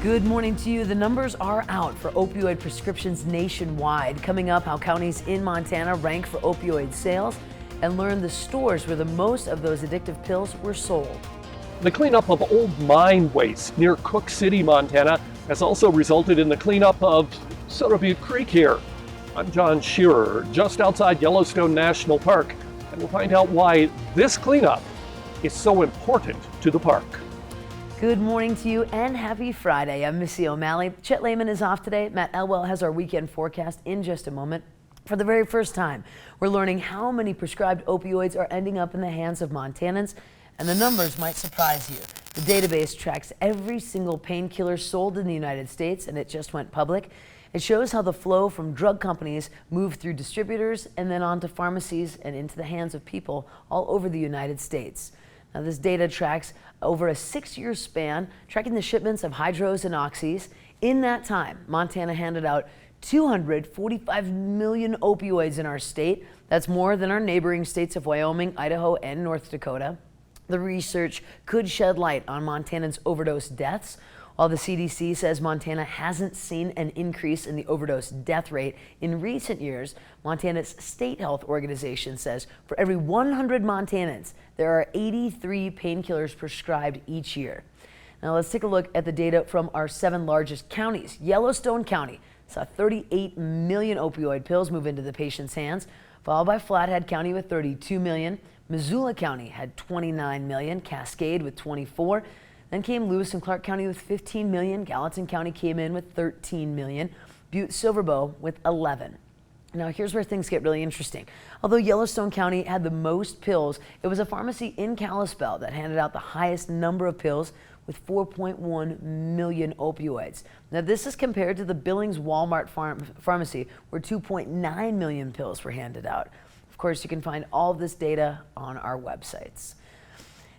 Good morning to you. The numbers are out for opioid prescriptions nationwide. Coming up, how counties in Montana rank for opioid sales and learn the stores where the most of those addictive pills were sold. The cleanup of old mine waste near Cook City, Montana, has also resulted in the cleanup of Soda Butte Creek here. I'm John Shearer, just outside Yellowstone National Park, and we'll find out why this cleanup is so important to the park. Good morning to you and happy Friday. I'm Missy O'Malley. Chet Lehman is off today. Matt Elwell has our weekend forecast in just a moment. For the very first time, we're learning how many prescribed opioids are ending up in the hands of Montanans, and the numbers might surprise you. The database tracks every single painkiller sold in the United States, and it just went public. It shows how the flow from drug companies moved through distributors and then onto pharmacies and into the hands of people all over the United States. Now, this data tracks over a 6-year span, tracking the shipments of hydros and oxys. In that time, Montana handed out 245 million opioids in our state. That's more than our neighboring states of Wyoming, Idaho, and North Dakota. The research could shed light on Montanans' overdose deaths. While the CDC says Montana hasn't seen an increase in the overdose death rate in recent years, Montana's state health organization says for every 100 Montanans, there are 83 painkillers prescribed each year. Now let's take a look at the data from our 7 largest counties. Yellowstone County saw 38 million opioid pills move into the patient's hands, followed by Flathead County with 32 million. Missoula County had 29 million, Cascade with 24. Then came Lewis and Clark County with 15 million. Gallatin County came in with 13 million. Butte Silverbow with 11. Now here's where things get really interesting. Although Yellowstone County had the most pills, it was a pharmacy in Kalispell that handed out the highest number of pills with 4.1 million opioids. Now this is compared to the Billings Walmart pharmacy where 2.9 million pills were handed out. Of course, you can find all of this data on our websites.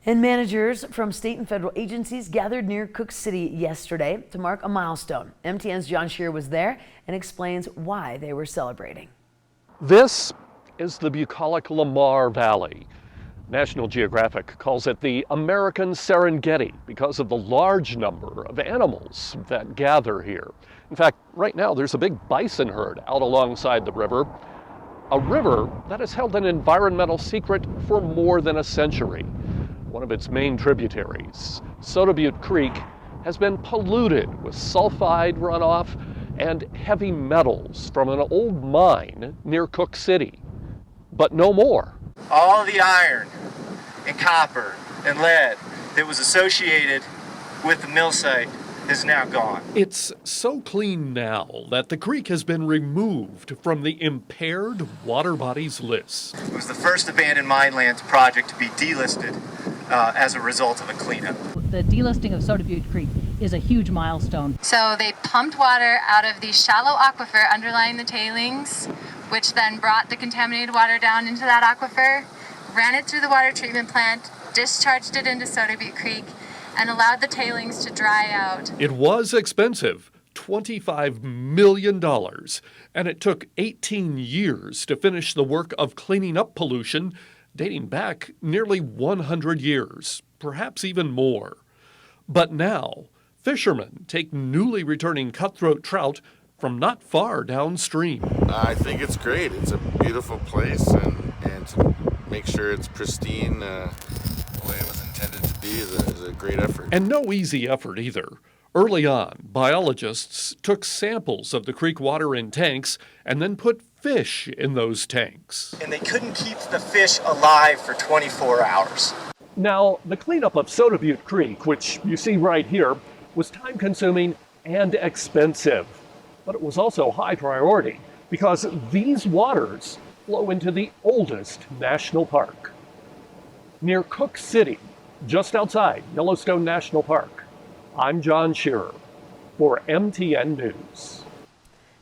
And managers from state and federal agencies gathered near Cook City yesterday to mark a milestone. MTN's John Shearer was there and explains why they were celebrating. This is the bucolic Lamar Valley. National Geographic calls it the American Serengeti because of the large number of animals that gather here. In fact, right now there's a big bison herd out alongside the river, a river that has held an environmental secret for more than a century. One of its main tributaries, Soda Butte Creek, has been polluted with sulfide runoff and heavy metals from an old mine near Cook City. But no more. All the iron and copper and lead that was associated with the mill site is now gone. It's so clean now that the creek has been removed from the impaired water bodies list. It was the first abandoned mine lands project to be delisted as a result of a cleanup. The delisting of Soda Butte Creek is a huge milestone. So they pumped water out of the shallow aquifer underlying the tailings, which then brought the contaminated water down into that aquifer, ran it through the water treatment plant, discharged it into Soda Butte Creek, and allowed the tailings to dry out. It was expensive, $25 million, and it took 18 years to finish the work of cleaning up pollution dating back nearly 100 years, perhaps even more. But now, fishermen take newly returning cutthroat trout from not far downstream. I think it's great. It's a beautiful place, and to make sure it's pristine the way it was intended to be is a great effort. And no easy effort either. Early on, biologists took samples of the creek water in tanks and then put fish in those tanks. And they couldn't keep the fish alive for 24 hours. Now, the cleanup of Soda Butte Creek, which you see right here, was time-consuming and expensive. But it was also high priority because these waters flow into the oldest national park. Near Cook City, just outside Yellowstone National Park, I'm John Shearer for MTN News.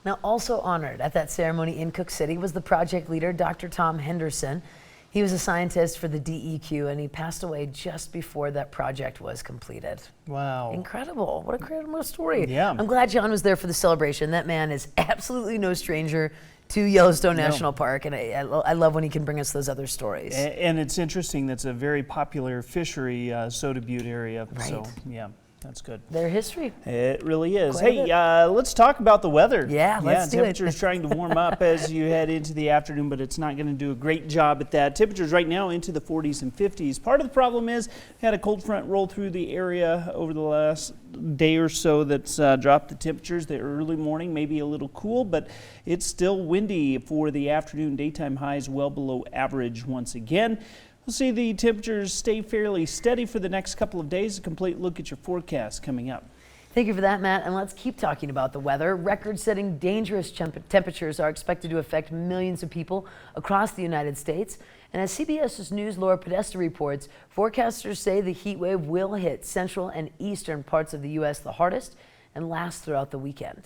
Now, also honored at that ceremony in Cook City was the project leader, Dr. Tom Henderson. He was a scientist for the DEQ, and he passed away just before that project was completed. Wow. Incredible. What a incredible story. Yeah. I'm glad John was there for the celebration. That man is absolutely no stranger to Yellowstone National Park, and I love when he can bring us those other stories. And it's interesting, that's a very popular fishery, Soda Butte area. Right. So, yeah. That's good. Their history. It really is. Quite Hey, let's talk about the weather. Yeah, let's do it. Temperatures trying to warm up as you head into the afternoon, but it's not going to do a great job at that. Temperatures right now into the 40s and 50s. Part of the problem is we had a cold front roll through the area over the last day or so that's dropped the temperatures. The early morning may be a little cool, but it's still windy for the afternoon. Daytime highs well below average once again. We'll see the temperatures stay fairly steady for the next couple of days. A complete look at your forecast coming up. Thank you for that, Matt. And let's keep talking about the weather. Record-setting dangerous temperatures are expected to affect millions of people across the United States. And as CBS News' Laura Podesta reports, forecasters say the heat wave will hit central and eastern parts of the U.S. the hardest and last throughout the weekend.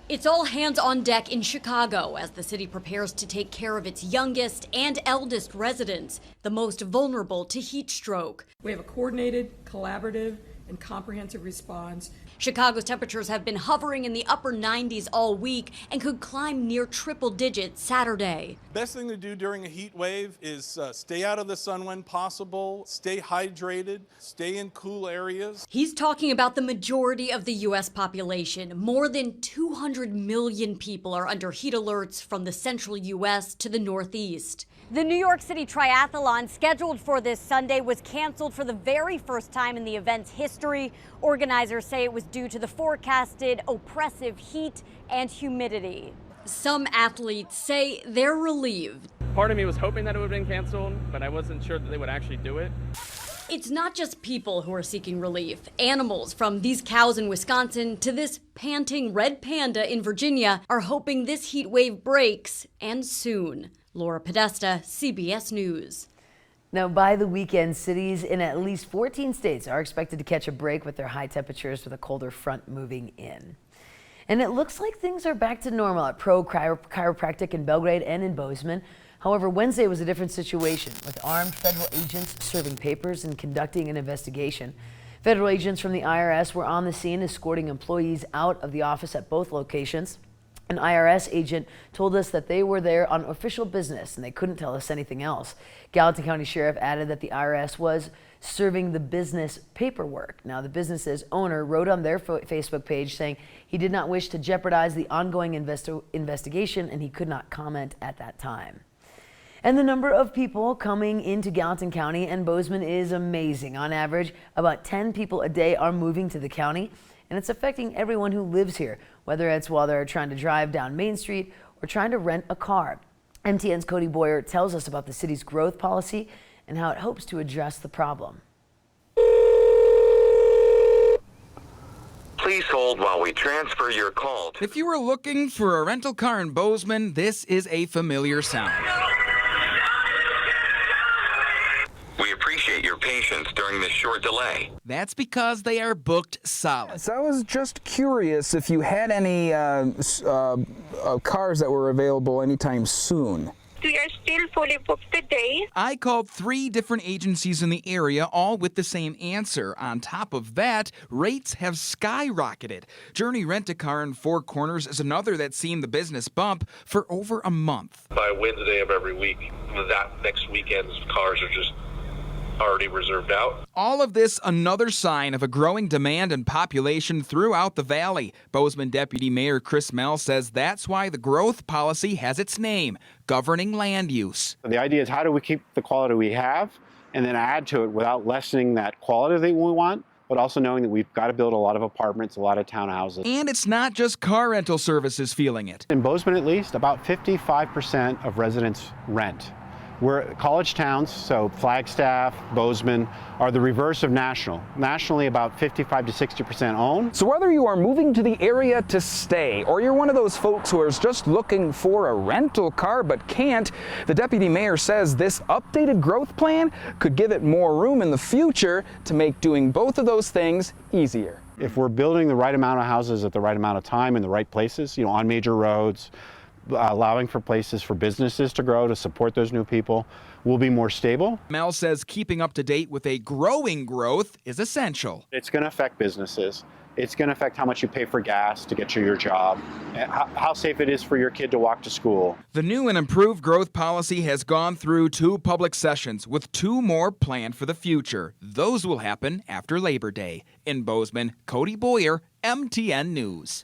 It's all hands on deck in Chicago as the city prepares to take care of its youngest and eldest residents, the most vulnerable to heat stroke. We have a coordinated, collaborative, and comprehensive response. Chicago's temperatures have been hovering in the upper 90s all week and could climb near triple digits Saturday. Best thing to do during a heat wave is stay out of the sun when possible, stay hydrated, stay in cool areas. He's talking about the majority of the U.S. population. More than 200 million people are under heat alerts from the central U.S. to the northeast. The New York City Triathlon, scheduled for this Sunday, was canceled for the very first time in the event's history. Organizers say it was due to the forecasted oppressive heat and humidity. Some athletes say they're relieved. Part of me was hoping that it would have been canceled, but I wasn't sure that they would actually do it. It's not just people who are seeking relief. Animals, from these cows in Wisconsin to this panting red panda in Virginia, are hoping this heat wave breaks, and soon. Laura Podesta, CBS News. Now, by the weekend, cities in at least 14 states are expected to catch a break with their high temperatures with a colder front moving in. And it looks like things are back to normal at Pro Chiropractic in Belgrade and in Bozeman. However, Wednesday was a different situation, with armed federal agents serving papers and conducting an investigation. Federal agents from the IRS were on the scene escorting employees out of the office at both locations. An IRS agent told us that they were there on official business and they couldn't tell us anything else. Gallatin County Sheriff added that the IRS was serving the business paperwork. Now, the business's owner wrote on their Facebook page saying he did not wish to jeopardize the ongoing investigation and he could not comment at that time. And the number of people coming into Gallatin County and Bozeman is amazing. On average, about 10 people a day are moving to the county, and it's affecting everyone who lives here, whether it's while they're trying to drive down Main Street or trying to rent a car. MTN's Cody Boyer tells us about the city's growth policy and how it hopes to address the problem. Please hold while we transfer your call. If you are looking for a rental car in Bozeman, this is a familiar sound. We appreciate your patience during this short delay. That's because they are booked solid. So I was just curious if you had any cars that were available anytime soon. We are still fully booked today. I called 3 different agencies in the area, all with the same answer. On top of that, rates have skyrocketed. Journey Rent-A-Car in Four Corners is another that's seen the business bump for over a month. By Wednesday of every week, that next weekend's cars are just already reserved out. All of this another sign of a growing demand and population throughout the valley. Bozeman Deputy Mayor Chris Mell says that's why the growth policy has its name, governing land use. The idea is how do we keep the quality we have and then add to it without lessening that quality that we want, but also knowing that we've got to build a lot of apartments, a lot of townhouses. And it's not just car rental services feeling it. In Bozeman at least, about 55% of residents rent. We're college towns, so Flagstaff, Bozeman are the reverse of national. Nationally, about 55 to 60% own. So whether you are moving to the area to stay or you're one of those folks who is just looking for a rental car but can't, the deputy mayor says this updated growth plan could give it more room in the future to make doing both of those things easier. If we're building the right amount of houses at the right amount of time in the right places, on major roads, allowing for places for businesses to grow to support those new people will be more stable. Mel says keeping up to date with a growing growth is essential. It's going to affect businesses. It's going to affect how much you pay for gas to get to your job, and how safe it is for your kid to walk to school. The new and improved growth policy has gone through 2 public sessions, with 2 more planned for the future. Those will happen after Labor Day. In Bozeman, Cody Boyer, MTN News.